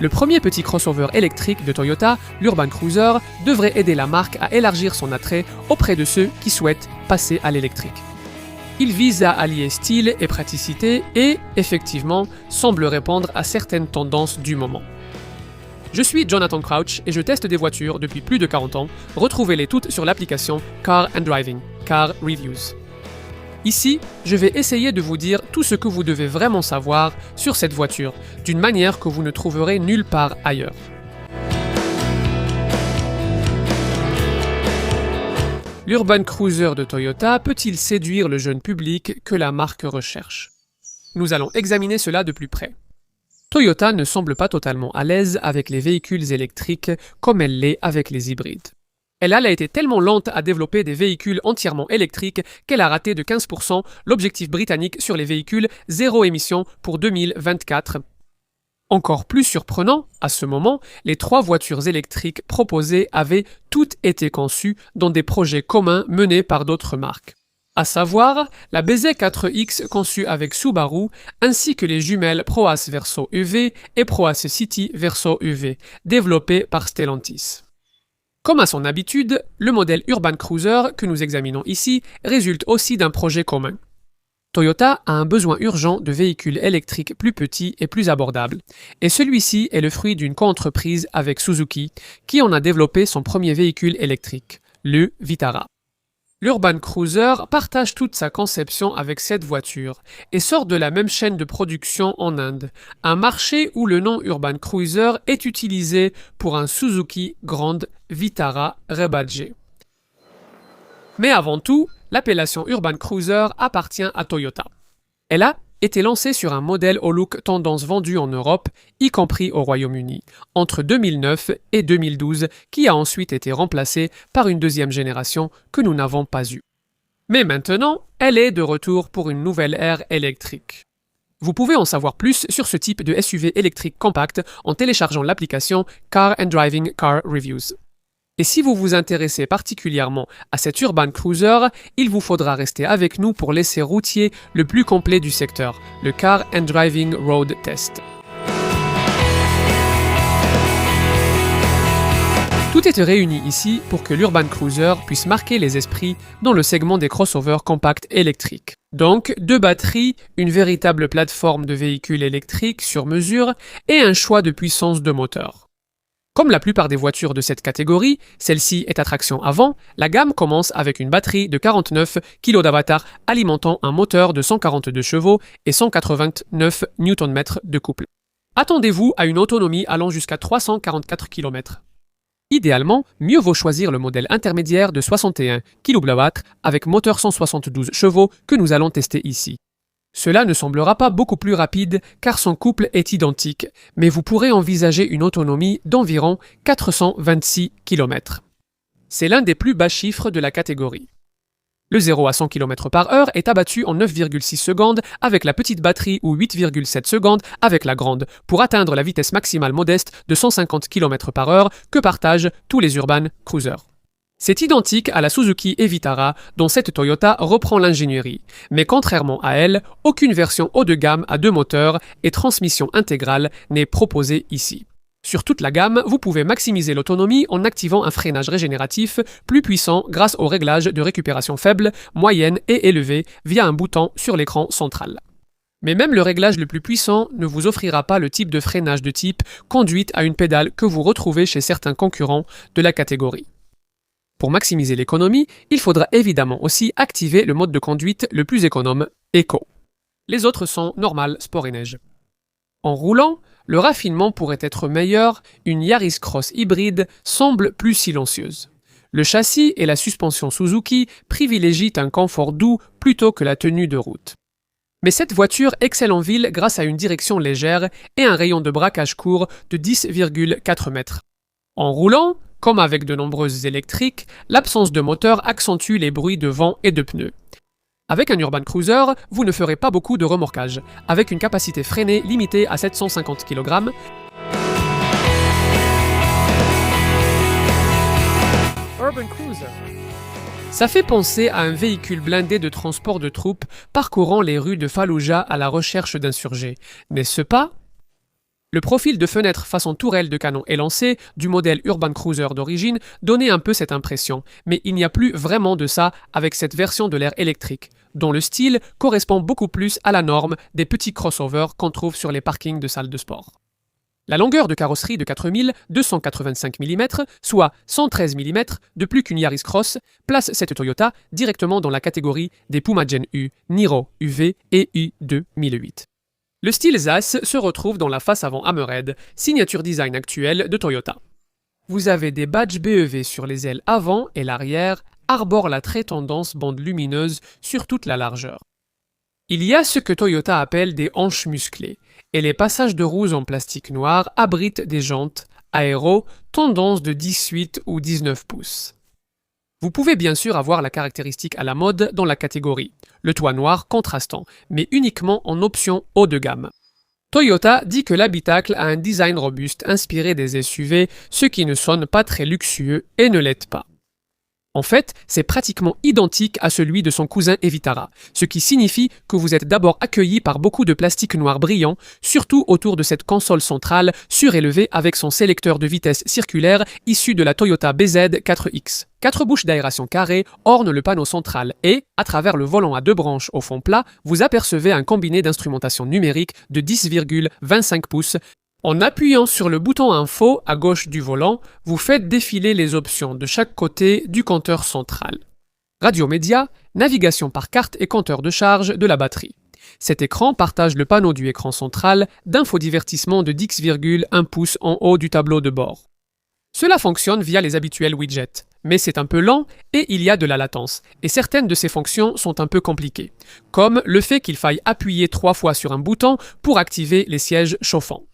Le premier petit crossover électrique de Toyota, l'Urban Cruiser, devrait aider la marque à élargir son attrait auprès de ceux qui souhaitent passer à l'électrique. Il vise à allier style et praticité et, effectivement, semble répondre à certaines tendances du moment. Je suis Jonathan Crouch et je teste des voitures depuis plus de 40 ans. Retrouvez-les toutes sur l'application Car and Driving, Car Reviews. Ici, je vais essayer de vous dire tout ce que vous devez vraiment savoir sur cette voiture, d'une manière que vous ne trouverez nulle part ailleurs. L'Urban Cruiser de Toyota peut-il séduire le jeune public que la marque recherche? Nous allons examiner cela de plus près. Toyota ne semble pas totalement à l'aise avec les véhicules électriques comme elle l'est avec les hybrides. Elle a été tellement lente à développer des véhicules entièrement électriques qu'elle a raté de 15% l'objectif britannique sur les véhicules zéro émission pour 2024. Encore plus surprenant, à ce moment, les 3 voitures électriques proposées avaient toutes été conçues dans des projets communs menés par d'autres marques. À savoir, la BZ4X conçue avec Subaru, ainsi que les jumelles Proace Verso EV et Proace City Verso EV, développées par Stellantis. Comme à son habitude, le modèle Urban Cruiser que nous examinons ici résulte aussi d'un projet commun. Toyota a un besoin urgent de véhicules électriques plus petits et plus abordables, et celui-ci est le fruit d'une coentreprise avec Suzuki, qui en a développé son premier véhicule électrique, le Vitara. L'Urban Cruiser partage toute sa conception avec cette voiture et sort de la même chaîne de production en Inde, un marché où le nom Urban Cruiser est utilisé pour un Suzuki Grand Vitara rebadgé. Mais avant tout, l'appellation Urban Cruiser appartient à Toyota. Elle a été lancée sur un modèle au look tendance vendu en Europe, y compris au Royaume-Uni, entre 2009 et 2012, qui a ensuite été remplacée par une deuxième génération que nous n'avons pas eue. Mais maintenant, elle est de retour pour une nouvelle ère électrique. Vous pouvez en savoir plus sur ce type de SUV électrique compact en téléchargeant l'application Car and Driving Car Reviews. Et si vous vous intéressez particulièrement à cet Urban Cruiser, il vous faudra rester avec nous pour l'essai routier le plus complet du secteur, le Car and Driving Road Test. Tout est réuni ici pour que l'Urban Cruiser puisse marquer les esprits dans le segment des crossovers compacts électriques. Donc, 2 batteries, une véritable plateforme de véhicules électriques sur mesure et un choix de puissance de moteur. Comme la plupart des voitures de cette catégorie, celle-ci est à traction avant, la gamme commence avec une batterie de 49 kWh alimentant un moteur de 142 chevaux et 189 Nm de couple. Attendez-vous à une autonomie allant jusqu'à 344 km. Idéalement, mieux vaut choisir le modèle intermédiaire de 61 kW avec moteur 172 chevaux que nous allons tester ici. Cela ne semblera pas beaucoup plus rapide car son couple est identique, mais vous pourrez envisager une autonomie d'environ 426 km. C'est l'un des plus bas chiffres de la catégorie. Le 0 à 100 km/h est abattu en 9,6 secondes avec la petite batterie ou 8,7 secondes avec la grande, pour atteindre la vitesse maximale modeste de 150 km/h que partagent tous les Urban Cruiser. C'est identique à la Suzuki Vitara dont cette Toyota reprend l'ingénierie, mais contrairement à elle, aucune version haut de gamme à 2 moteurs et transmission intégrale n'est proposée ici. Sur toute la gamme, vous pouvez maximiser l'autonomie en activant un freinage régénératif plus puissant grâce au réglage de récupération faible, moyenne et élevée via un bouton sur l'écran central. Mais même le réglage le plus puissant ne vous offrira pas le type de freinage de type conduite à une pédale que vous retrouvez chez certains concurrents de la catégorie. Pour maximiser l'économie, il faudra évidemment aussi activer le mode de conduite le plus économe, Eco. Les autres sont normal, sport et neige. En roulant, le raffinement pourrait être meilleur, une Yaris Cross hybride semble plus silencieuse. Le châssis et la suspension Suzuki privilégient un confort doux plutôt que la tenue de route. Mais cette voiture excelle en ville grâce à une direction légère et un rayon de braquage court de 10,4 mètres. En roulant, comme avec de nombreuses électriques, l'absence de moteur accentue les bruits de vent et de pneus. Avec un Urban Cruiser, vous ne ferez pas beaucoup de remorquage, avec une capacité freinée limitée à 750 kg. Urban Cruiser. Ça fait penser à un véhicule blindé de transport de troupes parcourant les rues de Fallujah à la recherche d'insurgés, n'est-ce pas? Le profil de fenêtre façon tourelle de canon élancé du modèle Urban Cruiser d'origine donnait un peu cette impression, mais il n'y a plus vraiment de ça avec cette version de l'ère électrique, dont le style correspond beaucoup plus à la norme des petits crossovers qu'on trouve sur les parkings de salles de sport. La longueur de carrosserie de 4285 mm, soit 113 mm de plus qu'une Yaris Cross, place cette Toyota directement dans la catégorie des Puma Gen U, Niro UV et U2 1008. Le style ZAS se retrouve dans la face avant Hammerhead, signature design actuelle de Toyota. Vous avez des badges BEV sur les ailes avant et l'arrière, arborent la très tendance bande lumineuse sur toute la largeur. Il y a ce que Toyota appelle des hanches musclées, et les passages de roues en plastique noir abritent des jantes aéro tendance de 18 ou 19 pouces. Vous pouvez bien sûr avoir la caractéristique à la mode dans la catégorie, le toit noir contrastant, mais uniquement en option haut de gamme. Toyota dit que l'habitacle a un design robuste inspiré des SUV, ce qui ne sonne pas très luxueux et ne l'aide pas. En fait, c'est pratiquement identique à celui de son cousin Evitara, ce qui signifie que vous êtes d'abord accueilli par beaucoup de plastique noir brillant, surtout autour de cette console centrale surélevée avec son sélecteur de vitesse circulaire issu de la Toyota BZ4X. 4 bouches d'aération carrées ornent le panneau central et, à travers le volant à 2 branches au fond plat, vous apercevez un combiné d'instrumentation numérique de 10,25 pouces. En appuyant sur le bouton Info à gauche du volant, vous faites défiler les options de chaque côté du compteur central. Radio média, navigation par carte et compteur de charge de la batterie. Cet écran partage le panneau du écran central d'infodivertissement de 10,1 pouces en haut du tableau de bord. Cela fonctionne via les habituels widgets, mais c'est un peu lent et il y a de la latence, et certaines de ces fonctions sont un peu compliquées, comme le fait qu'il faille appuyer 3 fois sur un bouton pour activer les sièges chauffants.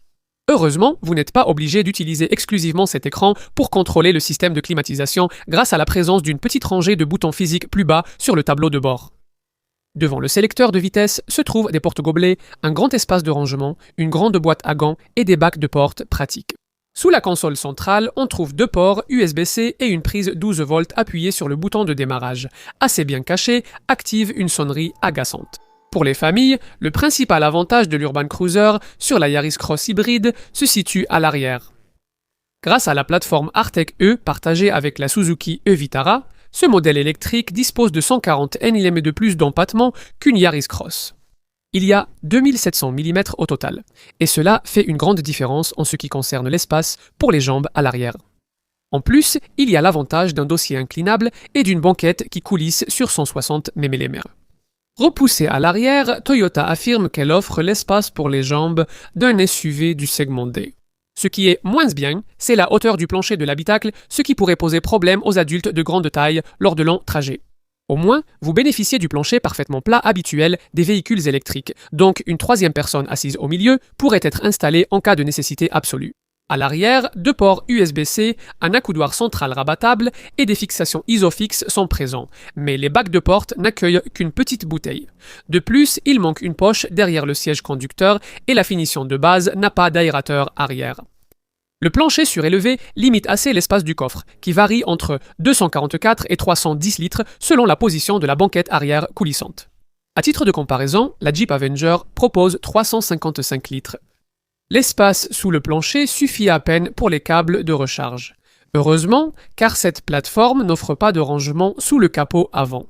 Heureusement, vous n'êtes pas obligé d'utiliser exclusivement cet écran pour contrôler le système de climatisation grâce à la présence d'une petite rangée de boutons physiques plus bas sur le tableau de bord. Devant le sélecteur de vitesse se trouvent des porte-gobelets, un grand espace de rangement, une grande boîte à gants et des bacs de porte pratiques. Sous la console centrale, on trouve 2 ports USB-C et une prise 12 volts appuyée sur le bouton de démarrage. Assez bien caché, active une sonnerie agaçante. Pour les familles, le principal avantage de l'Urban Cruiser sur la Yaris Cross hybride se situe à l'arrière. Grâce à la plateforme Artec E partagée avec la Suzuki e-Vitara, ce modèle électrique dispose de 140 Nm de plus d'empattement qu'une Yaris Cross. Il y a 2700 mm au total, et cela fait une grande différence en ce qui concerne l'espace pour les jambes à l'arrière. En plus, il y a l'avantage d'un dossier inclinable et d'une banquette qui coulisse sur 160 mm. Repoussée à l'arrière, Toyota affirme qu'elle offre l'espace pour les jambes d'un SUV du segment D. Ce qui est moins bien, c'est la hauteur du plancher de l'habitacle, ce qui pourrait poser problème aux adultes de grande taille lors de longs trajets. Au moins, vous bénéficiez du plancher parfaitement plat habituel des véhicules électriques, donc une 3e personne assise au milieu pourrait être installée en cas de nécessité absolue. À l'arrière, 2 ports USB-C, un accoudoir central rabattable et des fixations ISOFIX sont présents, mais les bacs de porte n'accueillent qu'une petite bouteille. De plus, il manque une poche derrière le siège conducteur et la finition de base n'a pas d'aérateur arrière. Le plancher surélevé limite assez l'espace du coffre, qui varie entre 244 et 310 litres selon la position de la banquette arrière coulissante. À titre de comparaison, la Jeep Avenger propose 355 litres. L'espace sous le plancher suffit à peine pour les câbles de recharge. Heureusement, car cette plateforme n'offre pas de rangement sous le capot avant.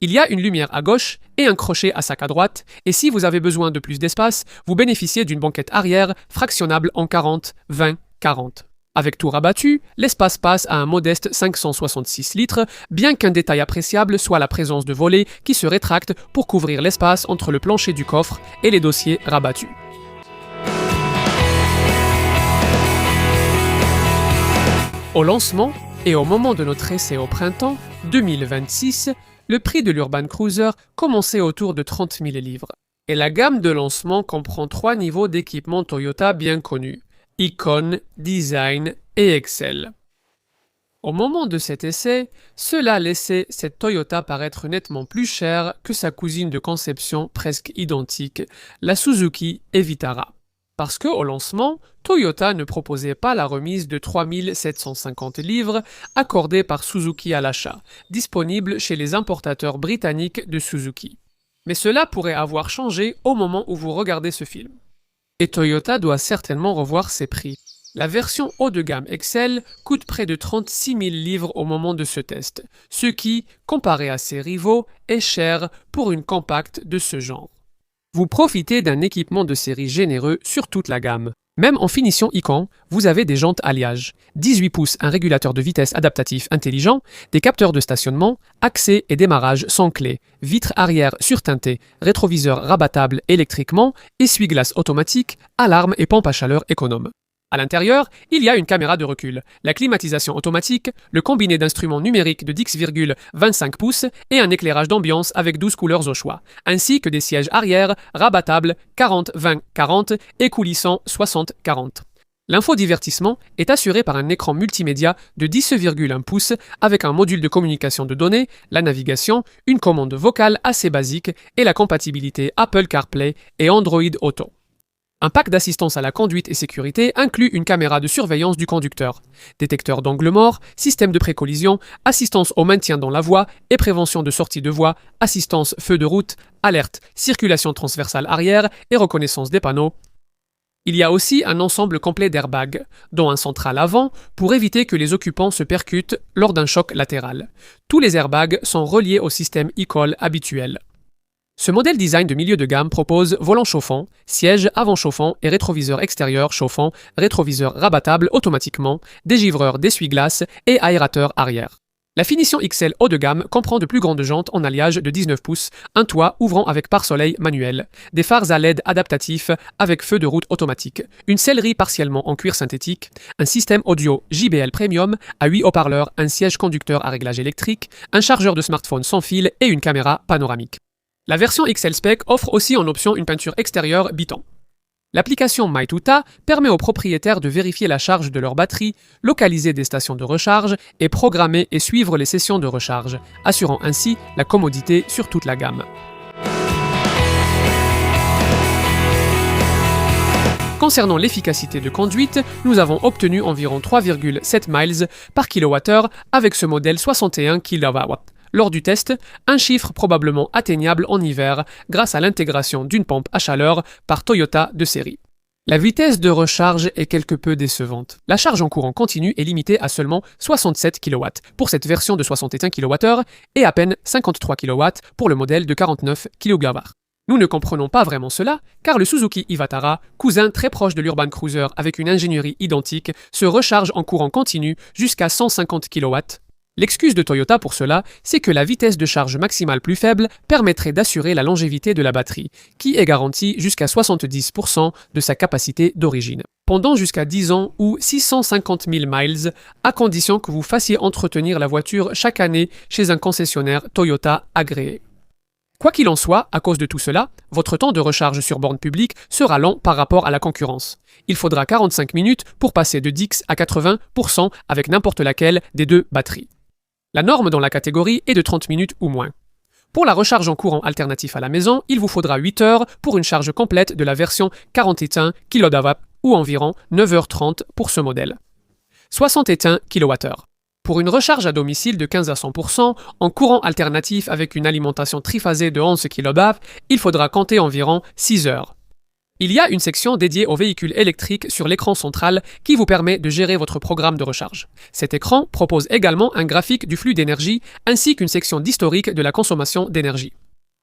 Il y a une lumière à gauche et un crochet à sac à droite, et si vous avez besoin de plus d'espace, vous bénéficiez d'une banquette arrière fractionnable en 40, 20, 40. Avec tout rabattu, l'espace passe à un modeste 566 litres, bien qu'un détail appréciable soit la présence de volets qui se rétractent pour couvrir l'espace entre le plancher du coffre et les dossiers rabattus. Au lancement, et au moment de notre essai au printemps 2026, le prix de l'Urban Cruiser commençait autour de 30 000 livres. Et la gamme de lancement comprend 3 niveaux d'équipement Toyota bien connus, Icon, Design et Excel. Au moment de cet essai, cela laissait cette Toyota paraître nettement plus chère que sa cousine de conception presque identique, la Suzuki e-Vitara. Parce qu'au lancement, Toyota ne proposait pas la remise de 3 750 livres accordée par Suzuki à l'achat, disponible chez les importateurs britanniques de Suzuki. Mais cela pourrait avoir changé au moment où vous regardez ce film. Et Toyota doit certainement revoir ses prix. La version haut de gamme Excel coûte près de 36 000 livres au moment de ce test, ce qui, comparé à ses rivaux, est cher pour une compacte de ce genre. Vous profitez d'un équipement de série généreux sur toute la gamme. Même en finition Icon, vous avez des jantes alliage, 18 pouces, un régulateur de vitesse adaptatif intelligent, des capteurs de stationnement, accès et démarrage sans clé, vitres arrière surteintées, rétroviseur rabattable électriquement, essuie-glace automatique, alarme et pompe à chaleur économe. À l'intérieur, il y a une caméra de recul, la climatisation automatique, le combiné d'instruments numériques de 10,25 pouces et un éclairage d'ambiance avec 12 couleurs au choix, ainsi que des sièges arrière rabattables 40-20-40 et coulissants 60-40. L'infodivertissement est assuré par un écran multimédia de 10,1 pouces avec un module de communication de données, la navigation, une commande vocale assez basique et la compatibilité Apple CarPlay et Android Auto. Un pack d'assistance à la conduite et sécurité inclut une caméra de surveillance du conducteur, détecteur d'angle mort, système de précollision, assistance au maintien dans la voie et prévention de sortie de voie, assistance feu de route, alerte, circulation transversale arrière et reconnaissance des panneaux. Il y a aussi un ensemble complet d'airbags, dont un central avant pour éviter que les occupants se percutent lors d'un choc latéral. Tous les airbags sont reliés au système e-call habituel. Ce modèle design de milieu de gamme propose volant chauffant, siège avant chauffant et rétroviseur extérieur chauffant, rétroviseur rabattable automatiquement, dégivreur d'essuie-glace et aérateur arrière. La finition XL haut de gamme comprend de plus grandes jantes en alliage de 19 pouces, un toit ouvrant avec pare-soleil manuel, des phares à LED adaptatifs avec feu de route automatique, une sellerie partiellement en cuir synthétique, un système audio JBL Premium à 8 haut-parleurs, un siège conducteur à réglage électrique, un chargeur de smartphone sans fil et une caméra panoramique. La version XL Spec offre aussi en option une peinture extérieure biton. L'application MyTuta permet aux propriétaires de vérifier la charge de leur batterie, localiser des stations de recharge et programmer et suivre les sessions de recharge, assurant ainsi la commodité sur toute la gamme. Concernant l'efficacité de conduite, nous avons obtenu environ 3,7 miles par kWh avec ce modèle 61 kW. Lors du test, un chiffre probablement atteignable en hiver grâce à l'intégration d'une pompe à chaleur par Toyota de série. La vitesse de recharge est quelque peu décevante. La charge en courant continu est limitée à seulement 67 kW pour cette version de 61 kWh et à peine 53 kW pour le modèle de 49 kW. Nous ne comprenons pas vraiment cela, car le Suzuki Ivatara, cousin très proche de l'Urban Cruiser avec une ingénierie identique, se recharge en courant continu jusqu'à 150 kW. L'excuse de Toyota pour cela, c'est que la vitesse de charge maximale plus faible permettrait d'assurer la longévité de la batterie, qui est garantie jusqu'à 70% de sa capacité d'origine, pendant jusqu'à 10 ans ou 650 000 miles, à condition que vous fassiez entretenir la voiture chaque année chez un concessionnaire Toyota agréé. Quoi qu'il en soit, à cause de tout cela, votre temps de recharge sur borne publique sera lent par rapport à la concurrence. Il faudra 45 minutes pour passer de 10 à 80% avec n'importe laquelle des deux batteries. La norme dans la catégorie est de 30 minutes ou moins. Pour la recharge en courant alternatif à la maison, il vous faudra 8 heures pour une charge complète de la version 41 kW ou environ 9h30 pour ce modèle. 61 kWh. Pour une recharge à domicile de 15 à 100%, en courant alternatif avec une alimentation triphasée de 11 kW, il faudra compter environ 6 heures. Il y a une section dédiée aux véhicules électriques sur l'écran central qui vous permet de gérer votre programme de recharge. Cet écran propose également un graphique du flux d'énergie ainsi qu'une section d'historique de la consommation d'énergie.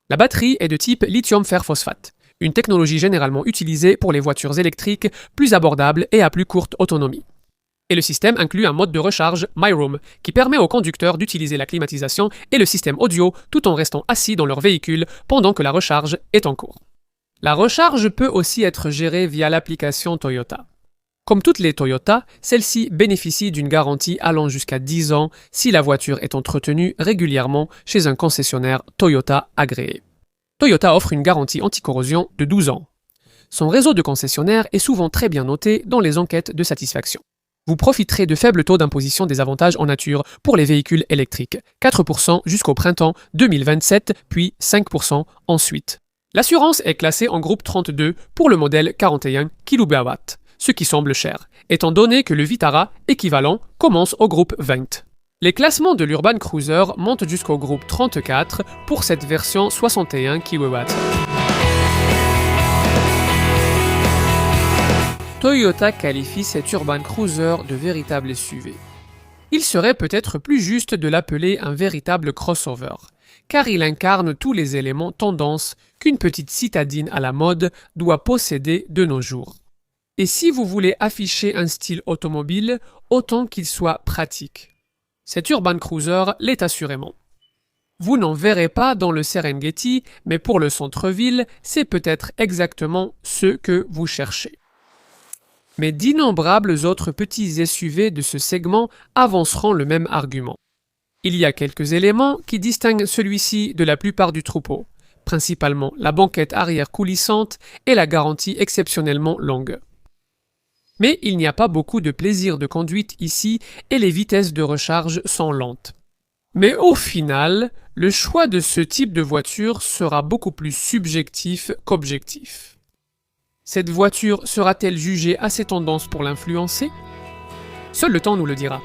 La batterie est de type lithium fer phosphate, une technologie généralement utilisée pour les voitures électriques plus abordables et à plus courte autonomie. Et le système inclut un mode de recharge MyRoom qui permet aux conducteurs d'utiliser la climatisation et le système audio tout en restant assis dans leur véhicule pendant que la recharge est en cours. La recharge peut aussi être gérée via l'application Toyota. Comme toutes les Toyota, celle-ci bénéficie d'une garantie allant jusqu'à 10 ans si la voiture est entretenue régulièrement chez un concessionnaire Toyota agréé. Toyota offre une garantie anti-corrosion de 12 ans. Son réseau de concessionnaires est souvent très bien noté dans les enquêtes de satisfaction. Vous profiterez de faibles taux d'imposition des avantages en nature pour les véhicules électriques, 4% jusqu'au printemps 2027, puis 5% ensuite. L'assurance est classée en groupe 32 pour le modèle 41 kW, ce qui semble cher, étant donné que le Vitara équivalent commence au groupe 20. Les classements de l'Urban Cruiser montent jusqu'au groupe 34 pour cette version 61 kW. Toyota qualifie cet urban cruiser de véritable SUV. Il serait peut-être plus juste de l'appeler un véritable crossover, car il incarne tous les éléments tendance qu'une petite citadine à la mode doit posséder de nos jours. Et si vous voulez afficher un style automobile, autant qu'il soit pratique. Cet urban cruiser l'est assurément. Vous n'en verrez pas dans le Serengeti, mais pour le centre-ville, c'est peut-être exactement ce que vous cherchez. Mais d'innombrables autres petits SUV de ce segment avanceront le même argument. Il y a quelques éléments qui distinguent celui-ci de la plupart du troupeau, principalement la banquette arrière coulissante et la garantie exceptionnellement longue. Mais il n'y a pas beaucoup de plaisir de conduite ici et les vitesses de recharge sont lentes. Mais au final, le choix de ce type de voiture sera beaucoup plus subjectif qu'objectif. Cette voiture sera-t-elle jugée assez tendance pour l'influencer? Seul le temps nous le dira.